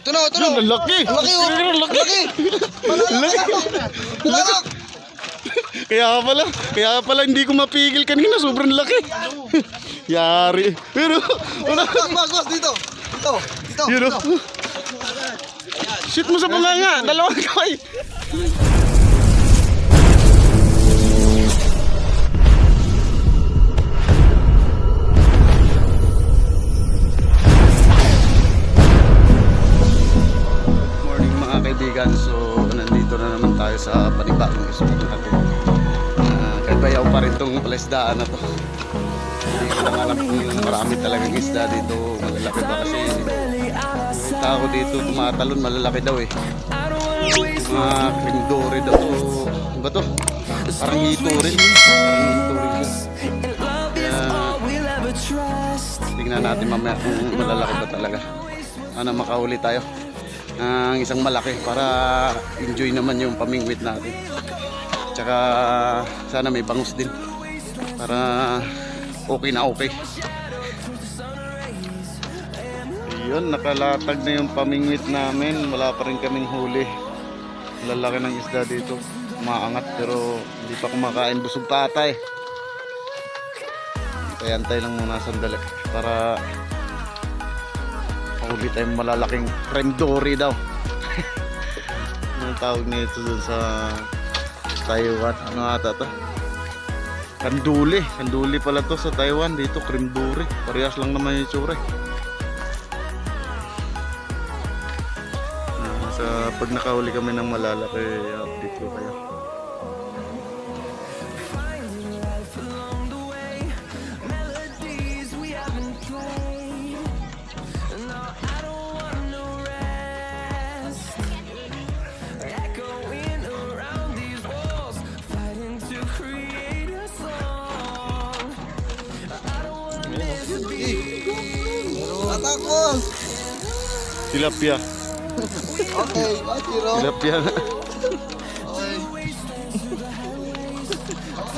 Ito na, ito na. Yun, ang laki. Ang laki, oh. Ang laki. Malak. Kaya pala hindi ko mapigil kanina, sobrang laki. Yari. Pero, wala. Boss, dito. Dito. Yun o. Shoot mo sa panganga, dalawang kamay. Morning mga kaibigan, so nandito na naman tayo sa panibagong spot natin. Kahit bayaw pa rin itong palaisdaan na to. Hindi ko lang alam kung marami talagang isda dito, malalaki pa kasi tao dito tumatalon, malalaki daw eh. Mga krindori daw to. Ano ba to? Parang hito rin. Tingnan natin mamaya kung malalaki ba talaga. Sana makahuli tayo ang isang malaki para enjoy naman yung pamingwit natin. Tsaka sana may bangus din para okay na okay. Yun, nakalatag na yung pamingwit namin. Wala pa rin kaming huli. Lalaki ng isda dito. Umaangat pero hindi pa kumakain. Busog pa ata eh. Kaya antay lang muna sandali para mahuli tayong malalaking krendori daw. Anong tawag nito dun sa Taiwan? Ano ata to? Kanduli. Kanduli pala to sa Taiwan. Dito krendori. Parehas lang naman yung tsura eh. Sa pag nakahuli kami ng malalaki, update ko kayo. Atako. Tilapia. Okay, Atiro. Tilapia na.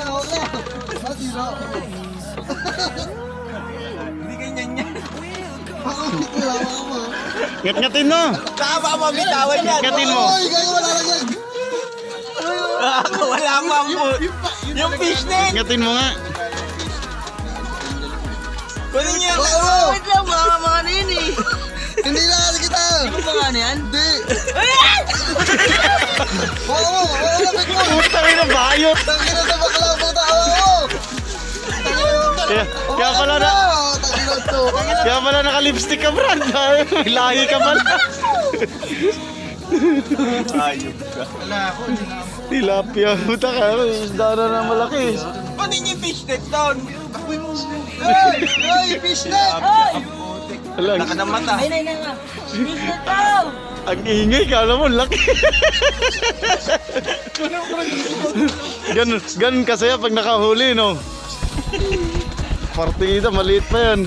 Okay. Atiro. Hindi ganyan yan. Ako dito lang ako. Ngat-ngatin mo. Tama mo, bitawan yan. Ngat-ngatin mo. Oy, gago wala lang yan. Wala mo ang yung fish net. Ngatin mo nga. Kunin niya. Oo. Wait lang, mga ano yun eh. Hindi na kasi kita. Ano ba nga ano yan? Hindi. Oo, lapit mo. Putang ina, bayot. Tangina sa bakla mo tawa mo. Kaya pala na. Tangina to. Kaya pala naka-lipstick ka, Brad. May lahi ka pala. Ayop ka. Tilapia. Puta ka. Isda na malaki. Kunin niya yung fish net doon. Hey, fish net. Alang, Naka na mata. Ay, nay, nga. Business daw! ang ingay. Kala mo, laki. Ganun kasaya pag nakahuli, no? Partida, maliit pa yan.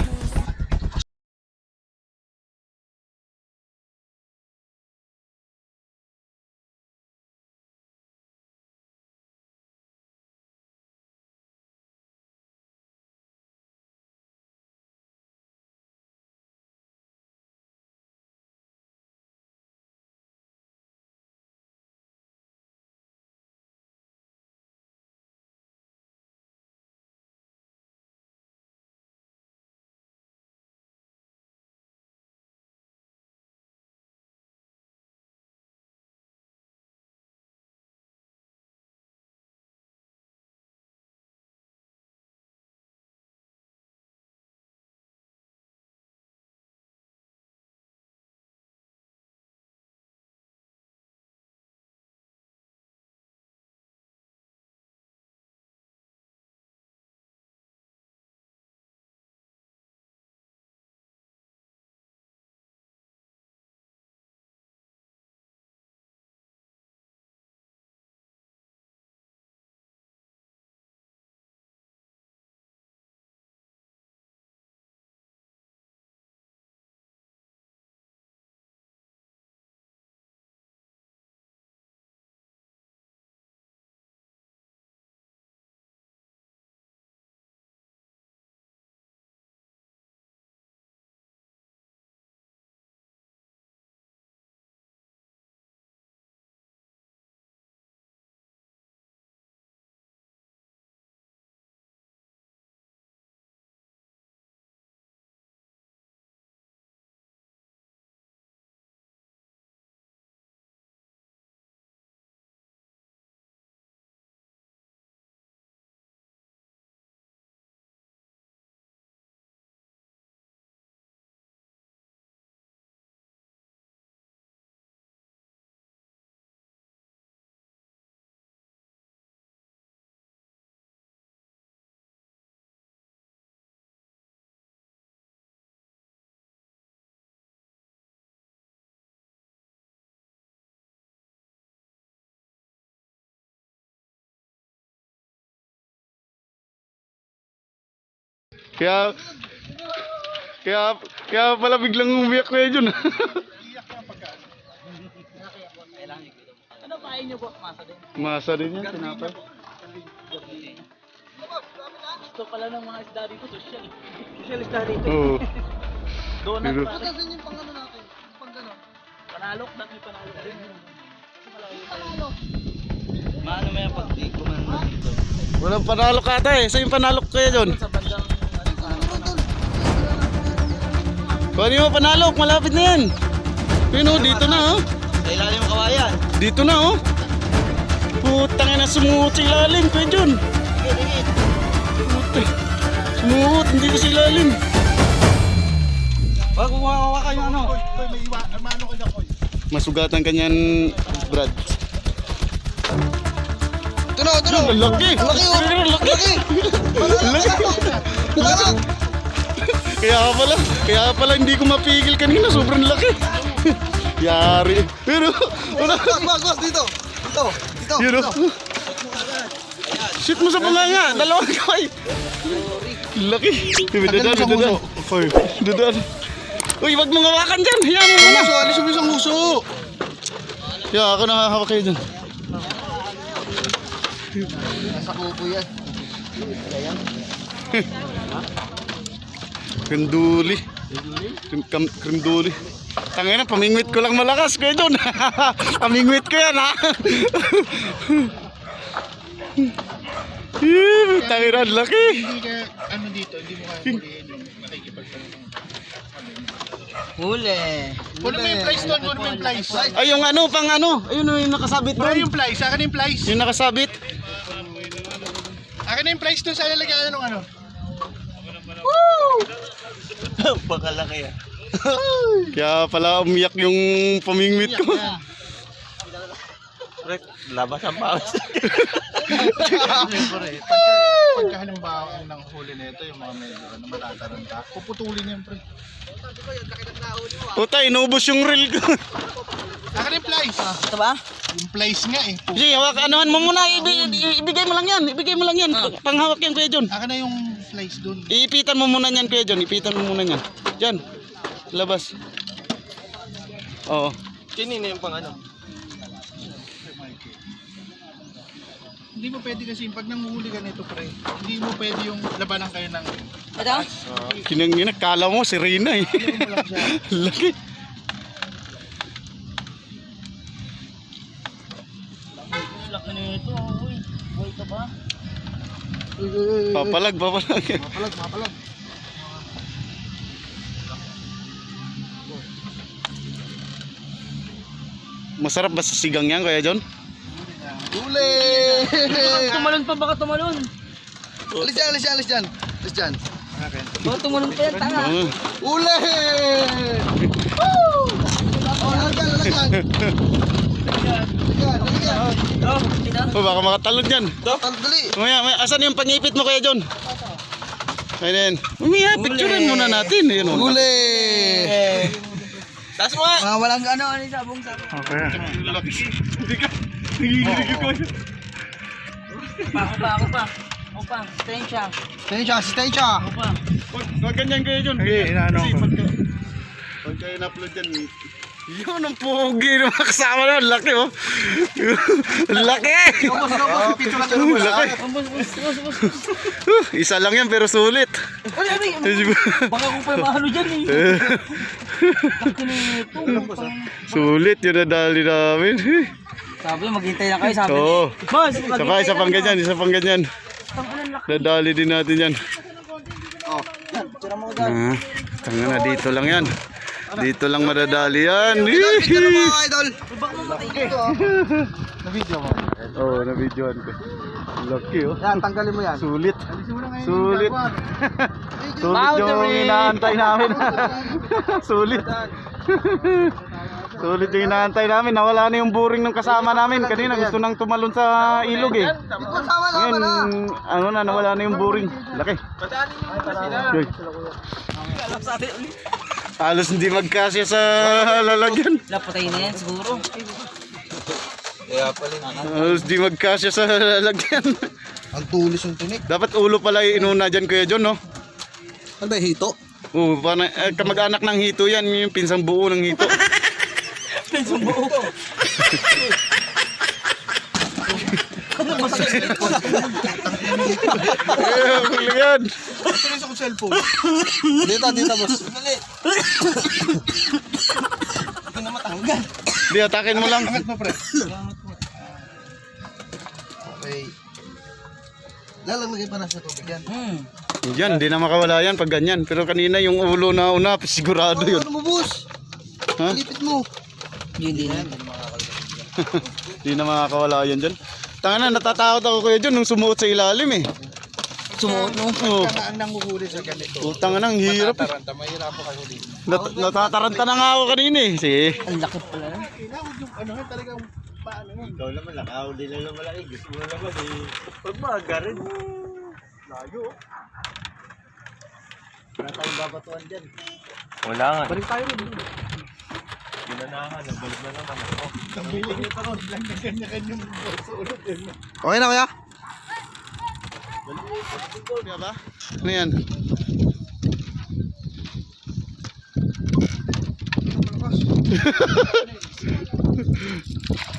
Kaya pala biglang umiyak Kuya Jun. Ano kain niyo po? Masa din. Masa din yan, tinapay. Gusto pala ng mga isda dito, social. Social isda dito. Oo. Donut Pero- pa. Kasi yung pang ano natin. Yung pang gano'n. Panalok, dati panalok din. Maano mo yan pag di kumanda dito? Walang panalok ata eh. Saan yung panalok Kuya Jun? Sa bandang Kunin mo panalok, malapit na yan. Yun oh, dito na oh. Sa ilalim ng kawayan. Dito na oh. Putang ina, sumuot sa ilalim Kuya Jun. Puta. Sumuot, hindi ko sa ilalim. Wag kung makawa kayo ano. Masugatan kanyan, Brad. Ito na, ito na. Ang laki! Ang laki oh. Ang laki! Panalok. Kaya pala hindi ko mapigil kanina, sobrang laki. Yari. Pero, wala. Boss, dito. Dito. Dito. Yun Dito. oh. Shoot mo sa bunganga, dalawang kamay. Laki. Dadaan. Oy, dadaan. Uy, wag mong hawakan dyan. Hayaan mo muna. Alis yung isang uso. Yeah, ako nakahawak kayo dyan. Nasa kuko yan. Kremduli. Kremduli. Tangina, pamingwit ko lang malakas Kuya Jun. Pamingwit ko yan ha. Tangina, laki. Hindi ka, ano dito, hindi mo kaya huliin yung nakikipagtanong. huli. Kunin mo yung plies doon, kunin mo yung plies. Ay, yung ano, pang ano. Ayun yung nakasabit Kunin doon. yung plies, akin na yung plies. Yung nakasabit. Akin na yung plies doon sa lalagyan ng ano. Pakalaki yan. Kaya pala umiyak yung pamingwit ko. Pre, labas ang pawis. Siyempre, pagka halimbawa ng huli nito, yung mga medyo ano, matataranta, puputulin yan, pre. Puta, inubos yung reel ko. Akin na yung plies. Ito ba? Yung plies nga eh. Sige, hawak, anuhan mo muna. Ibigay mo lang yan. Ibigay mo lang yan. Panghawak yan, Kuya Jun. Akin na yung plies doon. Iipitan mo muna yan, Kuya Jun. Ipitan mo muna yan. Diyan. Labas. Oo. Kinino yung pang ano? Hindi mo pwede kasi pag nanguhuli ka nito, pre, hindi mo pwede yung labanan kayo ng Ito? Kinangina, kala mo si Rina eh. Laki. Laki nito. Uy, buhay ka ba? Papalag. Mapalag. Masarap ba sa sigang yan, Kuya Jun? Huli. Tumalon pa, baka tumalon. Alis dyan. Baka tumalon pa yan, tanga. Oo. Huli. Woo! Oh, lalagyan. Oh, baka makatalon yan. Dali. May asan yung pangipit mo, Kuya Jun? Ayun. Umiya, picturean muna natin. Ayun, oh. Huli. Taas mo nga! Mga walang ano, sabong. Okay. Hindi ka. Ako pa. Stensya. Stensya. Wag ganyan, Kuya Jun. Okay, inaano ko. Pagka in-upload yan, yun ang pogi ng mga kasama naman. Laki oh. Laki. Laki. Isa lang yan pero sulit. Baka kung pa yung mahalo dyan eh. Laki nito. Sulit yun na dali namin. Sabi, maghintay na kayo, sabi. Oo. Boss, Isa pang ganyan. Nadali din natin yan. Tira mo ko dyan. Tanga na, dito lang yan. Dito lang madadali yan. Picture mo mga idol. Baka mamatay dito. Na-video mo. Oo, na-videoan ko. Laki oh. Yan, tanggalin mo yan. Sulit. Alisin mo na ngayon. Sulit. Sulit yung inaantay namin. Sulit. Sulit yung inaantay namin. Nawala na yung boring ng kasama namin. Kanina gusto nang tumalon sa ilog eh. Ito sama Ngayon, ano na, nawala na yung boring. Laki. Uy. Halos hindi magkasya sa lalagyan. Lapatay na yan, siguro. Kaya pala Halos di magkasya sa lalagyan. Ang tulis yung tinik. Dapat ulo pala yung inuna dyan, Kuya John, no? Ano ba hito? Oo, kamag-anak ng hito yan, yung pinsang buo ng hito. Pinsang buo. Kuligan. Tuloy sa cellphone. Dito, boss. Dali. Ito na matanggal. Di, atakin mo lang. Angat mo, pre. Okay. Lalagay pa na sa tubig yan. Yan, di na makawala yan pag ganyan. Pero kanina yung ulo na una, sigurado yun. Ano mo, boss? Ha? Lipit mo. Hindi na. Di na makakawala yan dyan. Tanga na, natatakot ako kuya dyan nung sumuot sa ilalim eh. Sumuot no? Oo. Ang nanguhuli sa ganito. Utang na, ang hirap. Tataranta, mahirap po kayo dito. Natataranta na nga ako kanina eh. Sige. Ang laki pala. Kailangan yung ano nga talagang paano nga. Ikaw naman, nakahuli lang ng malaki. Gusto mo naman eh. Pag maaga rin. Layo. Wala tayong babatuan dyan. Wala nga. Balik tayo rin. Ginanahan, nagbalik na naman. Nabiling ito ron. Lang na ganyan-ganyan sa ulit. Okay na, kuya? Diba ba? Ano yan?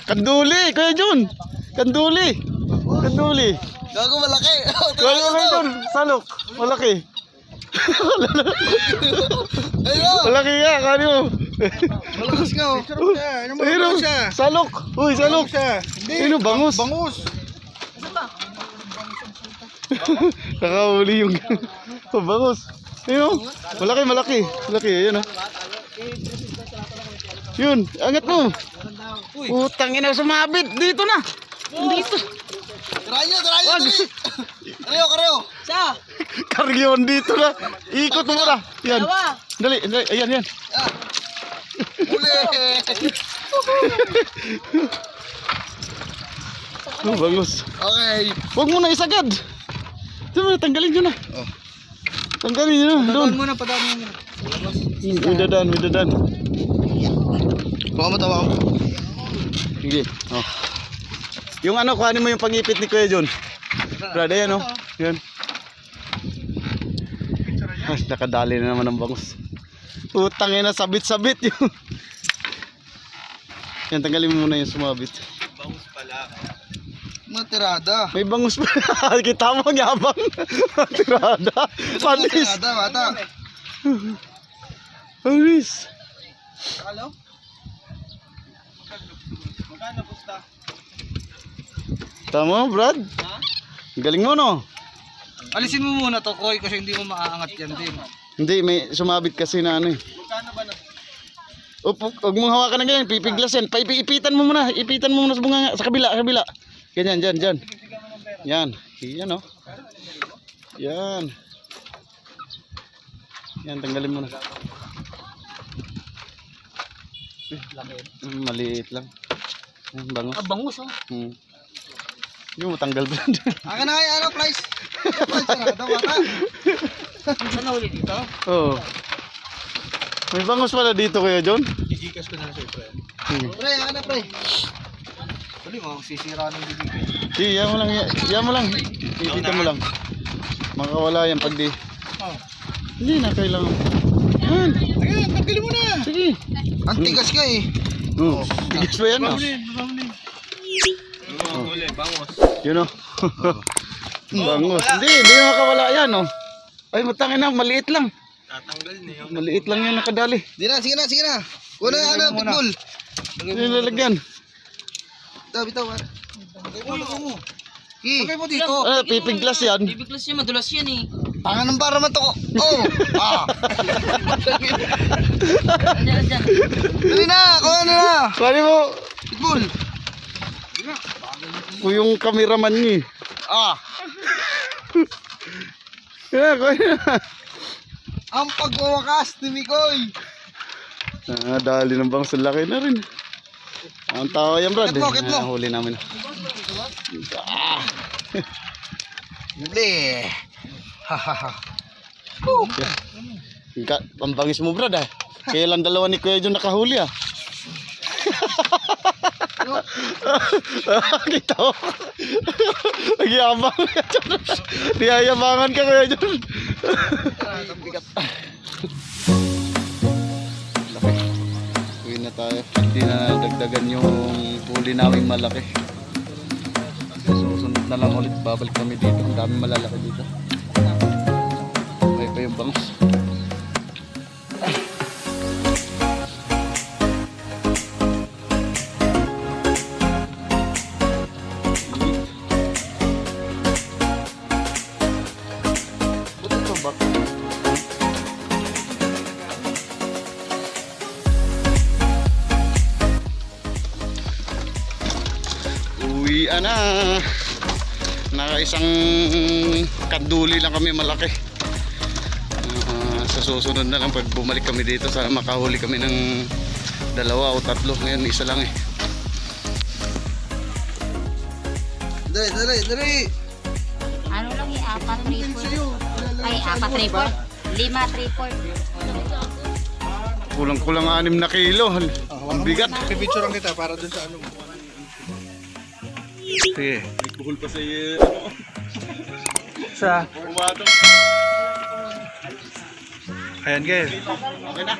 Kanduli, Kuya Jun. Kanduli. Kanduli. Gago malaki. Kuya Jun, salok. Malaki. Ayun! Malaki nga, kani mo. Malakas nga, oh. Ano mo Ayun, siya? salok. Uy, salok. Hindi. Ayun, bangus. Bangus. Nakahuli yung bangus. Ayun, malaki, malaki. Malaki, ayun oh. Yun, angat mo. Utang ina, sumabit. Dito na. Dito. Tarayo, Wag. dali. Kareo. Sa? Karyon dito na. Ikot mo na. Yan. Dalawa. Dali, dali. Ayan, yan. Uli. Oh, bangus. Okay. Huwag mo na isagad. Diba, tanggalin nyo na. Oh. Tanggalin nyo na. Doon. Muna, padaan mo muna. Widadan, widadan. Baka matawa ko. Sige. Oh. Yung ano, kuhanin mo yung pangipit ni Kuya John. Brad, ayan oh. Yan. Ay, nakadali na naman ang bangus. Utang ina, sabit-sabit yung. Yan, tanggalin mo muna yung sumabit. Bangus pala. Matirada. May bangus pa. Kita mo ang yabang. Tirada. Panis. Matirada, bata. Panis. Hello? Magkano pusta? Tama, Brad? Galing mo, no? Alisin mo muna to, Koy, kasi hindi mo maaangat yan din. Hindi, may sumabit kasi na ano eh. Magkano ba na? Huwag mong hawakan na ganyan, pipiglas yan. Ipitan mo muna, ipitan mo muna sa bunga, sa kabila, sa kabila. Ganyan, dyan, dyan. Yan, yan oh. Yan. Yan, tanggalin mo na. Maliit lang. Yan, bangus. Bangus oh. Hindi mo tanggal ba? Akin na kaya, ano, Flies? Sarado, bata. Saan na ulit dito? Oo. May bangus pala dito, Kuya John. Igikas ko na sa pre. Pre, akin na, pre. Dali mo, sisira ng bibig. Sige, yan mo lang. Yan mo lang. Ipitan mo lang. Makawala yan pag di. Hindi na kailangan. Yan. Sige, tanggalin mo na. Sige. Ang tigas ka eh. Oo. Tigis pa yan, oh. Huli, bangus. Yun oh. Bangus. Hindi makawala yan oh. Ay matangin na, maliit lang. Tatanggal niyo. Maliit lang yan nakadali. Sige na. Una, ano, pitbull. Nilalagyan. Bitaw, bata. Uy, Lagay mo dito. Pipiglas yan. Bibiglas yan, madulas yan eh. Pangan ng para man to. Oh! Ah! Diyan, diyan. Dali na, kuha na na. Pwede mo. Pitbull. Kung yung cameraman niyo. Ah! Kaya, kaya. Ang pagwawakas ni Mikoy. Dali ng bangus, laki na rin. Ang tao yan, Brad. Ket mo. Huli namin. Dali. Hahaha. Ang bangis mo, Brad ah. Kailan dalawa ni Kuya John nakahuli ah. Kita ko. Nagyabang. Niyayabangan ka, Kuya John. Ang bigat. Laki. Uwi na tayo. Hindi na dagdagan yung huli namin malaki. Susunod na lang ulit. Babalik kami dito. Ang dami malalaki dito. May pa yung bangus. Uwian na. Naka-isang kanduli lang kami malaki. Sa susunod na lang pag bumalik kami dito, sana makahuli kami ng 2 o 3. Ngayon isa lang eh. Dali. Ano lang yung 4 report? Ay, 4 report? 5 report. Kulang-kulang 6 na kilo. Ang bigat. Pipicturean kita para dun sa ano mo. Sige. Buhol pa sa iyo. Sa? Umatong. Ayan guys. Okay na.